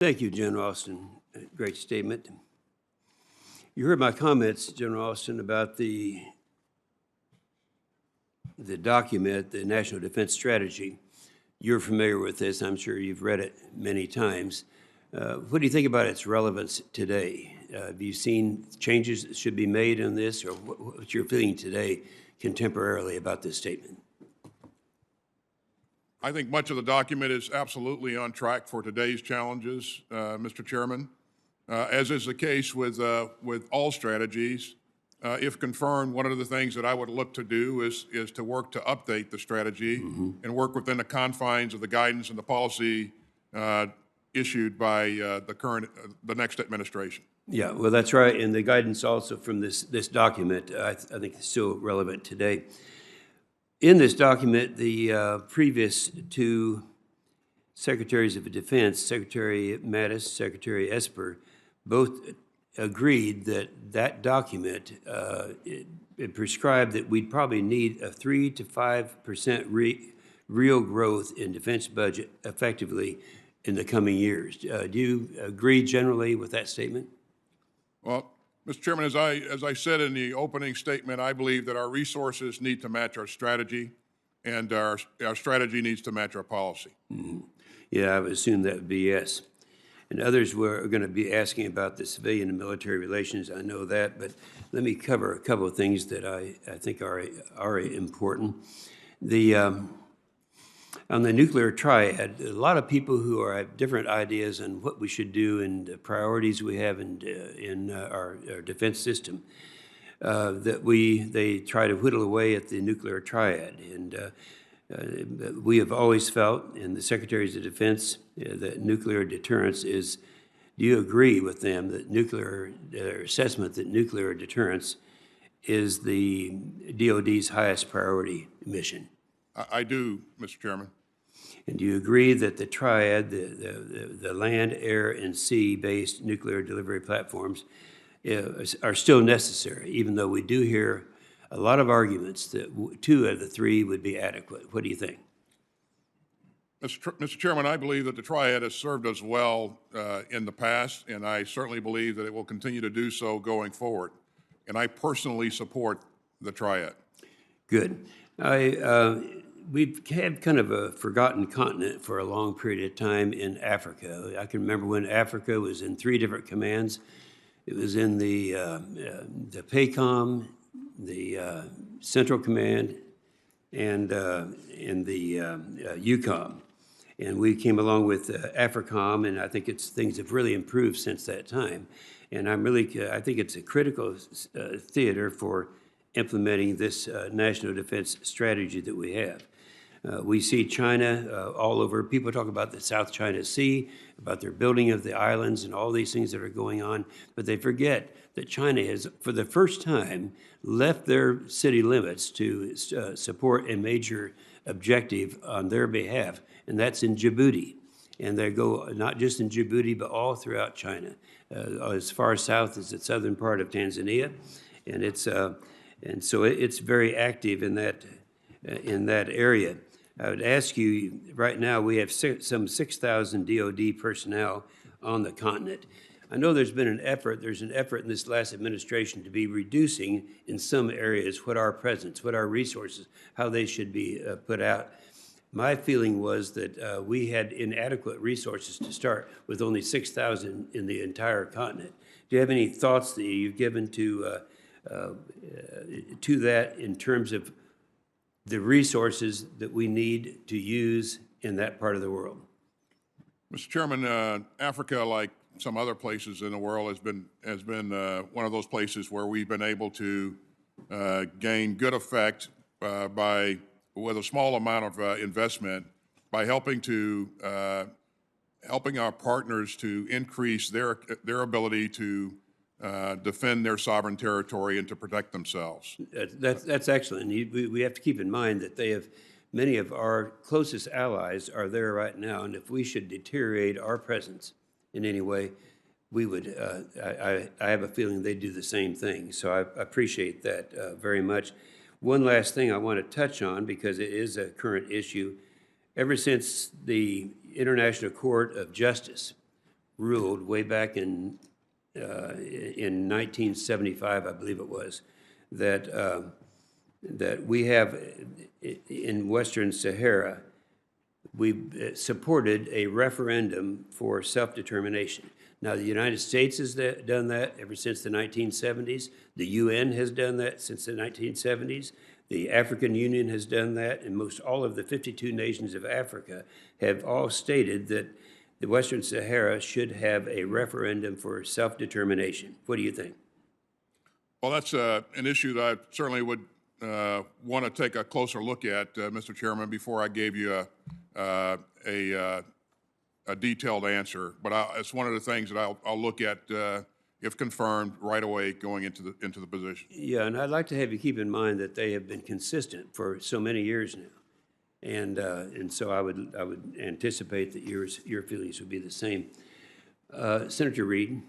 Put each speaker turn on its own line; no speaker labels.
Thank you, General Austin. Great statement. You heard my comments, General Austin, about the document, the National Defense Strategy. You're familiar with this. I'm sure you've read it many times. What do you think about its relevance today? Have you seen changes that should be made on this, or what's your feeling today contemporarily about this statement?
I think much of the document is absolutely on track for today's challenges, Mr. Chairman. As is the case with all strategies, if confirmed, one of the things that I would look to do is to work to update the strategy and work within the confines of the guidance and the policy issued by the next administration.
Yeah, well, that's right. And the guidance also from this document, I think is still relevant today. In this document, the previous two Secretaries of Defense, Secretary Mattis, Secretary Esper, both agreed that document, it prescribed that we'd probably need a 3 to 5% real growth in defense budget effectively in the coming years. Do you agree generally with that statement?
Well, Mr. Chairman, as I said in the opening statement, I believe that our resources need to match our strategy, and our strategy needs to match our policy.
Mm-hmm. Yeah, I would assume that would be yes. And others were going to be asking about the civilian and military relations. I know that, but let me cover a couple of things that I think are important. On the nuclear triad, a lot of people who have different ideas on what we should do and the priorities we have in our defense system, they try to whittle away at the nuclear triad. And we have always felt, and the Secretaries of Defense, that nuclear deterrence is, do you agree with them that their assessment that nuclear deterrence is the DOD's highest priority mission?
I do, Mr. Chairman.
And do you agree that the triad, the land, air, and sea-based nuclear delivery platforms are still necessary, even though we do hear a lot of arguments that 2 of the 3 would be adequate? What do you think?
Mr. Chairman, I believe that the triad has served us well in the past, and I certainly believe that it will continue to do so going forward. And I personally support the triad.
Good. We've had kind of a forgotten continent for a long period of time in Africa. I can remember when Africa was in 3 different commands. It was in the PACOM, the Central Command, and in the EUCOM. And we came along with AFRICOM, and I think things have really improved since that time. And I think it's a critical theater for implementing this national defense strategy that we have. We see China all over. People talk about the South China Sea, about their building of the islands and all these things that are going on, but they forget that China has, for the first time, left their city limits to support a major objective on their behalf, and that's in Djibouti. And they go not just in Djibouti, but all throughout China, as far south as the southern part of Tanzania, and so it's very active in that area. I would ask you, right now we have some 6,000 DOD personnel on the continent. I know there's an effort in this last administration to be reducing in some areas what our presence, what our resources, how they should be put out. My feeling was that we had inadequate resources to start with only 6,000 in the entire continent. Do you have any thoughts that you've given to that in terms of the resources that we need to use in that part of the world?
Mr. Chairman, Africa, like some other places in the world, has been one of those places where we've been able to gain good effect with a small amount of investment by helping our partners to increase their ability to defend their sovereign territory and to protect themselves.
That's excellent. We have to keep in mind that many of our closest allies are there right now, and if we should deteriorate our presence in any way, we would. I have a feeling they'd do the same thing. So I appreciate that very much. One last thing I want to touch on, because it is a current issue. Ever since the International Court of Justice ruled way back in 1975, I believe it was, that that we have in Western Sahara, we supported a referendum for self-determination. Now, the United States has done that ever since the 1970s. The UN has done that since the 1970s. The African Union has done that, and most all of the 52 nations of Africa have all stated that the Western Sahara should have a referendum for self-determination. What do you think?
Well, that's an issue that I certainly would want to take a closer look at, Mr. Chairman, before I gave you a detailed answer. But it's one of the things that I'll look at if confirmed right away going into the position.
Yeah, and I'd like to have you keep in mind that they have been consistent for so many years now, and so I would anticipate that your feelings would be the same. Senator Reed.